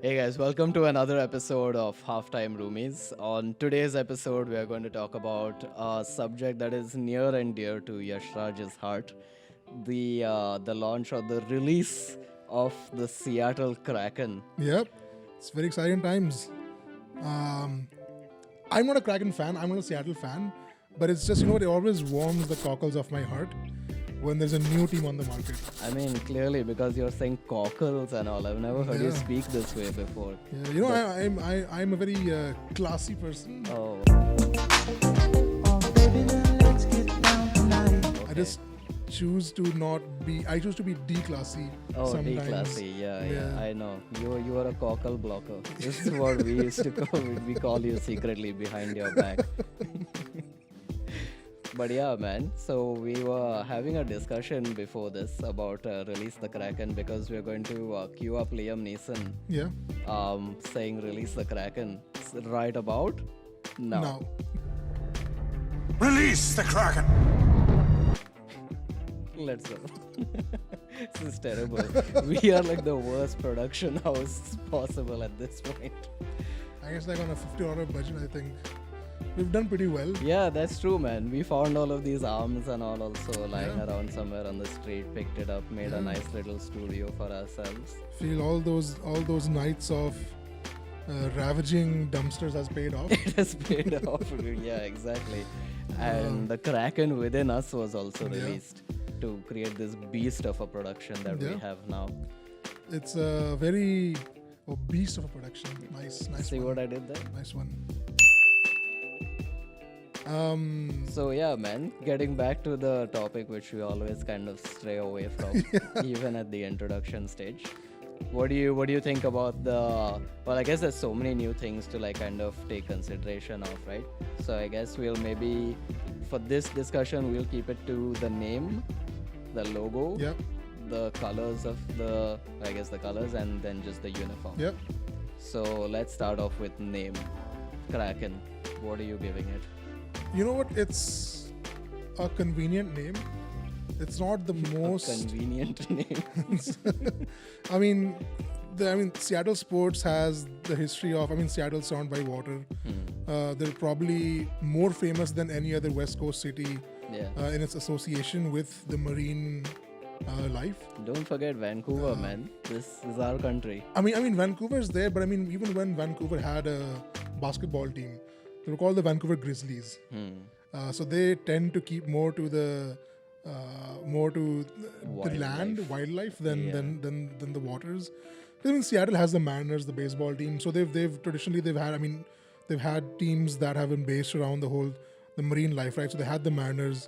Hey guys, welcome to another episode of HalfTime Roomies. On today's episode, we are going to talk about a subject that is near and dear to Yashraj's heart: the launch or the release of the Seattle Kraken. Yep, it's very exciting times. Um, I'm not a Kraken fan. I'm not a Seattle fan, but it's just it always warms the cockles of my heart when there's a new team on the market. I mean, clearly because you're saying cockles and all. I've never heard you Yeah. speak this way before. Yeah, I'm a very classy person. Oh, I just choose to not be. I choose to be declassy. oh, sometimes. declassy. Yeah, Yeah. I know. You are a cockle blocker. This is what we used to call. We call you secretly behind your back. But yeah, man. So we were having a discussion before this about release the Kraken because we're going to queue up Liam Neeson, Yeah. saying release the Kraken right about now. Now. Release the Kraken! Let's go. This is terrible. We are like the worst production house possible at this point. I guess like on a $50 budget, I think we've done pretty well. Yeah, that's true, man. We found all of these arms and all also lying Yeah. around somewhere on the street, picked it up, made a Yeah. nice little studio for ourselves. Feel all those nights of ravaging dumpsters has paid off. It has paid off. Yeah, exactly. And the Kraken within us was also Yeah. released to create this beast of a production that we Yeah. have now. It's a very beast of a production. Nice See one. what I did there? Nice one. So yeah, man, getting back to the topic which we always kind of stray away from, even at the introduction stage. What do you think about the? Well, I guess there's so many new things to like kind of take consideration of, right? So I guess we'll maybe for this discussion we'll keep it to the name, the logo, Yep. the colors of the colors, and then just the uniform. Yep. So let's start off with name, Kraken. What are you giving it? You know what? It's a convenient name. It's not the most. Convenient name. I mean, Seattle sports has the history of. Seattle's surrounded by water. They're probably more famous than any other West Coast city Yeah. in its association with the marine life. Don't forget Vancouver, man. This is our country. I mean, Vancouver's there, but even when Vancouver had a basketball team, they were called the Vancouver Grizzlies. So they tend to keep more to the land, wildlife than the waters. 'Cause, Seattle has the Mariners, the baseball team. So they've traditionally they've had teams that have been based around the marine life, right? So they had the Mariners.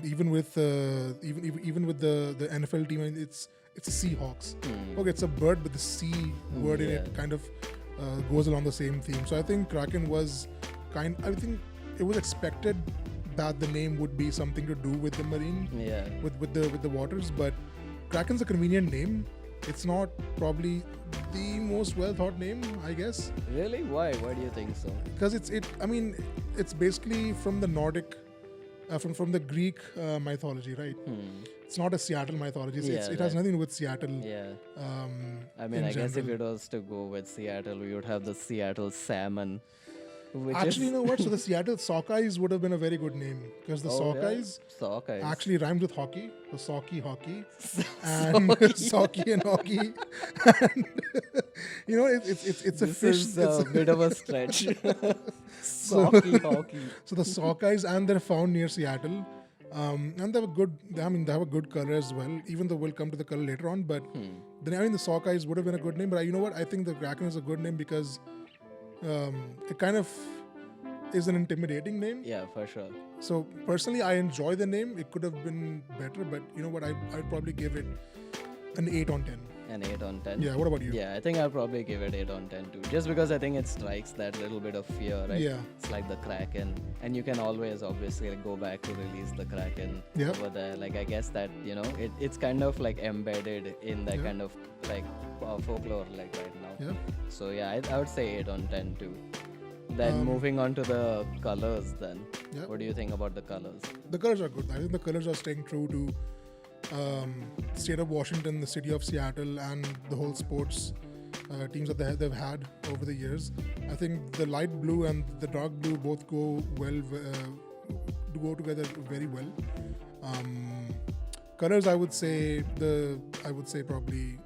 Even with the NFL team, it's the Seahawks. Okay, it's a bird, but the sea word in it kind of goes along the same theme. So I think Kraken was I think it was expected that the name would be something to do with the marine, Yeah. with the waters. But Kraken's a convenient name. It's not probably the most well thought name, I guess, Really? Why? Why do you think so? because it's basically from the Nordic, from the Greek mythology, right? It's not a Seattle mythology. Yeah, It has nothing to do with Seattle. Yeah. I in mean, I guess if general. it was to go with Seattle, we would have the Seattle salmon. Which Actually, is you know what? So the Seattle Sockeyes would have been a very good name because the Sockeyes Sockeye. actually rhymes with hockey. So Socky hockey and Socky and hockey. And, it's a This fish. is It's a bit of a stretch. Socky hockey. So the Sockeyes, and they're found near Seattle, and they have a good color as well. Even though we'll come to the color later on, but the Sockeyes would have been a good name. But you know what? I think the Kraken is a good name because it kind of is an intimidating name. Yeah, for sure. So personally, I enjoy the name. It could have been better, but you know what? I'd probably give it an 8 on 10. An 8 on 10. Yeah. What about you? Yeah, I think I'll probably give it 8 on 10 too. Just because I think it strikes that little bit of fear, right? Yeah. It's like the Kraken. And you can always obviously like, go back to release the Kraken Yeah. over there. Like, I guess that, it's kind of like embedded in that Yeah. kind of like folklore like right now. Yeah. So yeah, I would say 8 on 10 too. Then moving on to the colors then. Yeah. What do you think about the colors? The colors are good. I think the colors are staying true to state of Washington, the city of Seattle, and the whole sports teams that they've had over the years. I think the light blue and the dark blue both go together very well. Colors, I would say probably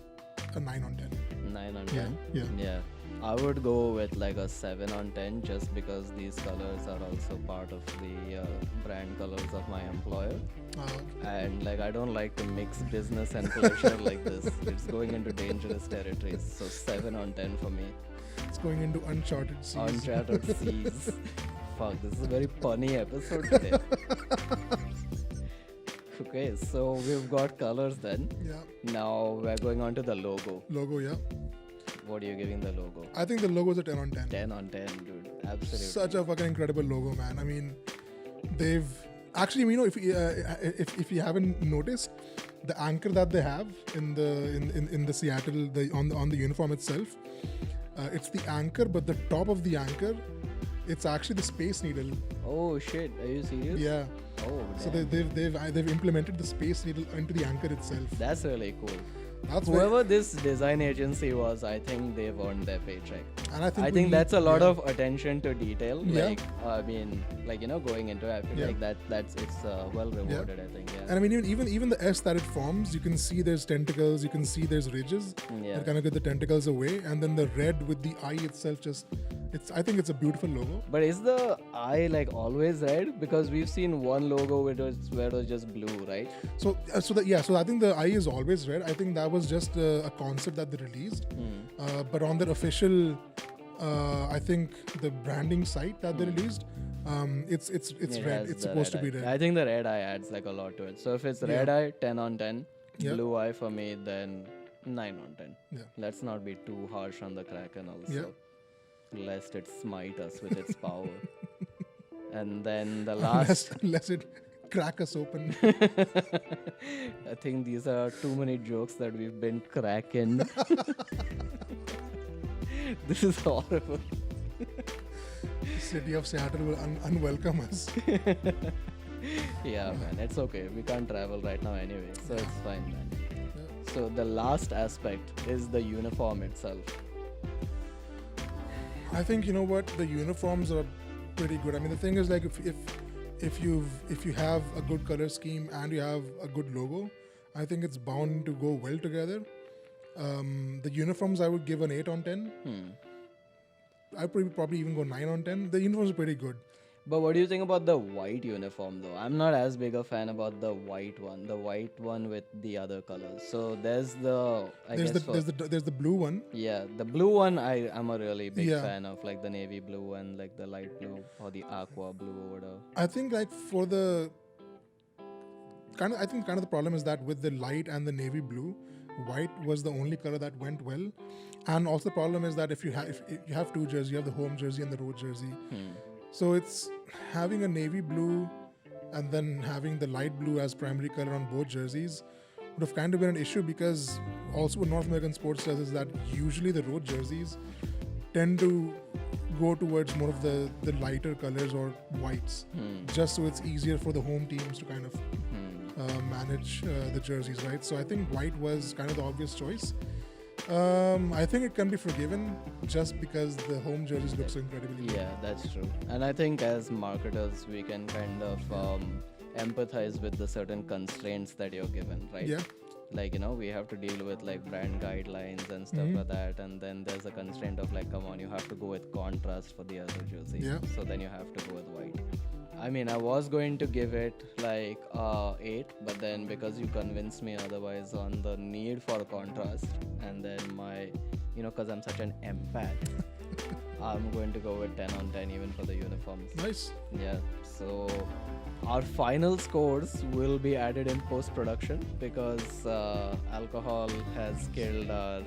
a 9 on 10. 9 on 10? Yeah. I would go with like a 7 on 10 just because these colors are also part of the brand colors of my employer. And like I don't like to mix business and pleasure like this. It's going into dangerous territories. So 7 on 10 for me. It's going into uncharted seas. Uncharted seas. Fuck, this is a very punny episode today. Okay, so we've got colors then. Yeah. Now we're going on to the logo. Logo, yeah. What are you giving the logo? I think the logo is a 10 on 10. 10 on 10, dude. Absolutely. Such a fucking incredible logo, man. I mean, they've actually, if you haven't noticed, the anchor that they have in the Seattle, on the uniform itself, it's the anchor, but the top of the anchor, it's actually the Space Needle. Oh shit! Are you serious? Yeah. Oh. So damn. they've implemented the Space Needle into the anchor itself. That's really cool. That's Whoever this design agency was, I think they've earned their paycheck. And I think that's a lot of attention to detail. Yeah. Like, I mean, like, going into it, I feel like it's well rewarded. I think. Yeah. And I mean, even the S that it forms, you can see there's tentacles, you can see there's ridges. Yeah. That kind of get the tentacles away, and then the red with the eye itself I think it's a beautiful logo. But is the eye like always red? Because we've seen one logo where it was just blue, right? So I think the eye is always red. I think that was just a concept that they released. But on their official, I think the branding site that they released, it's red. It's supposed to be red. I think the red eye adds like a lot to it. So if it's red eye, 10 on 10. Yeah. Blue eye for me, then 9 on 10. Yeah. Let's not be too harsh on the Kraken also. Yeah. Lest it smite us with its power. And then the last... Unless it crack us open. I think these are too many jokes that we've been cracking. This is horrible. The city of Seattle will unwelcome us. Yeah, man, it's okay. We can't travel right now anyway, so it's fine, man. Yeah. So the last aspect is the uniform itself. I think the uniforms are pretty good. I mean, the thing is, like, if you have a good color scheme and you have a good logo, I think it's bound to go well together. The uniforms, I would give an 8 on 10. I'd probably even go 9 on 10. The uniforms are pretty good. But what do you think about the white uniform though? I'm not as big a fan about the white one with the other colors. So there's there's the blue one. Yeah, the blue one I'm a really big fan of, like the navy blue and like the light blue or the aqua blue or whatever. I think like for the kind of the problem is that with the light and the navy blue, white was the only color that went well. And also the problem is that if you have two jerseys, you have the home jersey and the road jersey. So it's having a navy blue and then having the light blue as primary color on both jerseys would have kind of been an issue, because also with North American sports jerseys that usually the road jerseys tend to go towards more of the lighter colors or whites, just so it's easier for the home teams to kind of manage the jerseys, right? So I think white was kind of the obvious choice. I think it can be forgiven just because the home jerseys look so incredibly good. Yeah, that's true. And I think as marketers, we can kind of empathize with the certain constraints that you're given, right? Yeah. Like, we have to deal with like brand guidelines and stuff like that. And then there's a constraint of like, come on, you have to go with contrast for the other jersey. Yeah. So then you have to go with white. I mean, I was going to give it like 8, but then because you convinced me otherwise on the need for contrast, and then because I'm such an empath, I'm going to go with 10 on 10 even for the uniforms. Nice. Yeah. So our final scores will be added in post-production because alcohol has killed our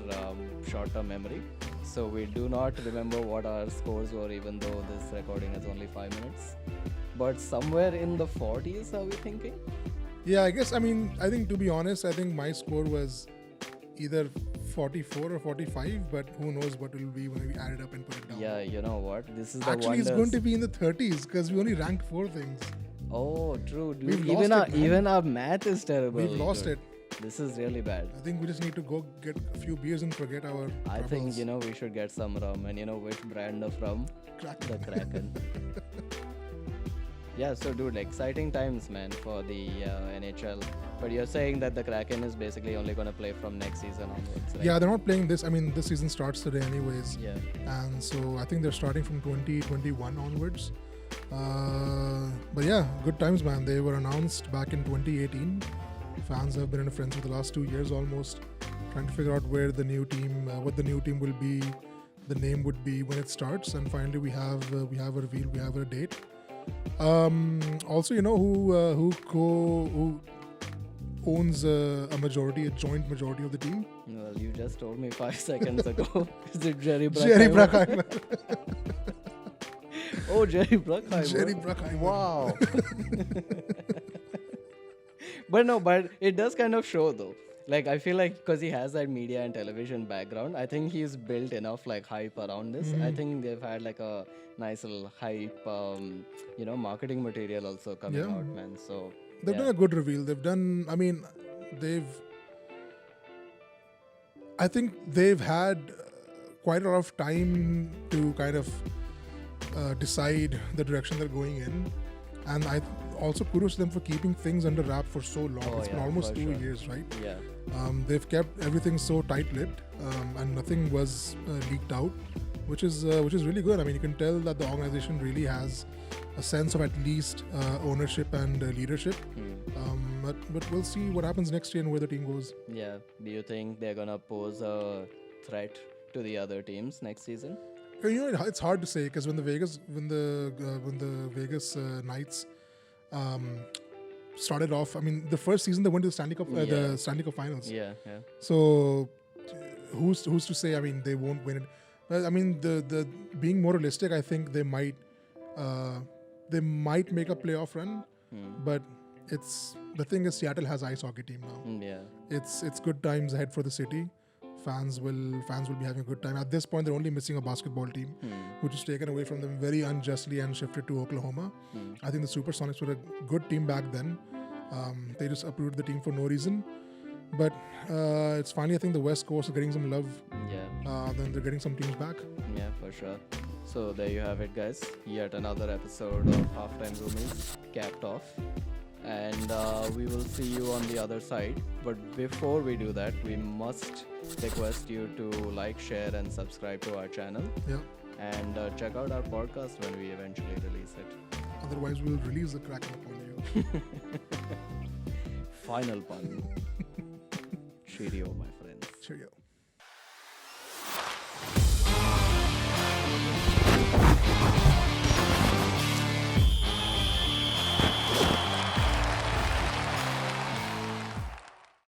short-term memory. So we do not remember what our scores were, even though this recording is only 5 minutes. But somewhere in the 40s, are we thinking? Yeah, I guess, I think to be honest, I think my score was either 44 or 45, but who knows what it will be when we add it up and put it down. Yeah, you know what? This is Actually, it's going to be in the 30s because we only ranked 4 things. Oh, true, dude. We've lost it, man. Even our math is terrible. We've lost it. This is really bad. I think we just need to go get a few beers and forget our I think, troubles. we should get some rum. And which brand of rum? Kraken. The Kraken. Yeah, so dude, exciting times, man, for the NHL. But you're saying that the Kraken is basically only going to play from next season onwards, right? Yeah, they're not playing this. I mean, this season starts today anyways. Yeah. And so I think they're starting from 2021 onwards. But yeah, good times, man. They were announced back in 2018. Fans have been in a frenzy for the last 2 years almost, trying to figure out where the new team, what the new team will be, the name would be when it starts. And finally, we have a reveal. We have a date. Also, who owns a joint majority of the team? Well, you just told me 5 seconds ago. Is it Jerry Bruckheimer? Jerry Bruckheimer. Oh, Jerry Bruckheimer. Jerry Bruckheimer. Wow. But it does kind of show though. Like, I feel like because he has that media and television background, I think he's built enough like hype around this. I think they've had like a nice little hype, marketing material also coming out, man. So they've done a good reveal. I think they've had quite a lot of time to kind of decide the direction they're going in. And I also kudos to them for keeping things under wrap for so long. It's been almost 2 years, right? Yeah. They've kept everything so tight-lipped, and nothing was leaked out, which is really good. I mean, you can tell that the organization really has a sense of at least ownership and leadership. But we'll see what happens next year and where the team goes. Yeah. Do you think they're gonna pose a threat to the other teams next season? It's hard to say because when the Vegas Knights started off, I mean, the first season they went to the Stanley Cup Finals. Yeah. So who's to say? I mean, they won't win it. But I mean, the being more realistic, I think they might make a playoff run. But the thing is, Seattle has ice hockey team now. Yeah. It's good times ahead for the city. Fans will be having a good time. At this point, they're only missing a basketball team, which was taken away from them very unjustly and shifted to Oklahoma. I think the Supersonics were a good team back then. They just uprooted the team for no reason. But it's finally, I think the West Coast is getting some love. Yeah. Then they're getting some teams back. Yeah, for sure. So there you have it, guys. Yet another episode of HalfTime Roomies capped off. And we will see you on the other side. But before we do that, we must request you to like, share, and subscribe to our channel. Yeah. And check out our podcast when we eventually release it. Otherwise, we'll release the Kraken upon you. Final pun. Cheerio, my friends. Cheerio.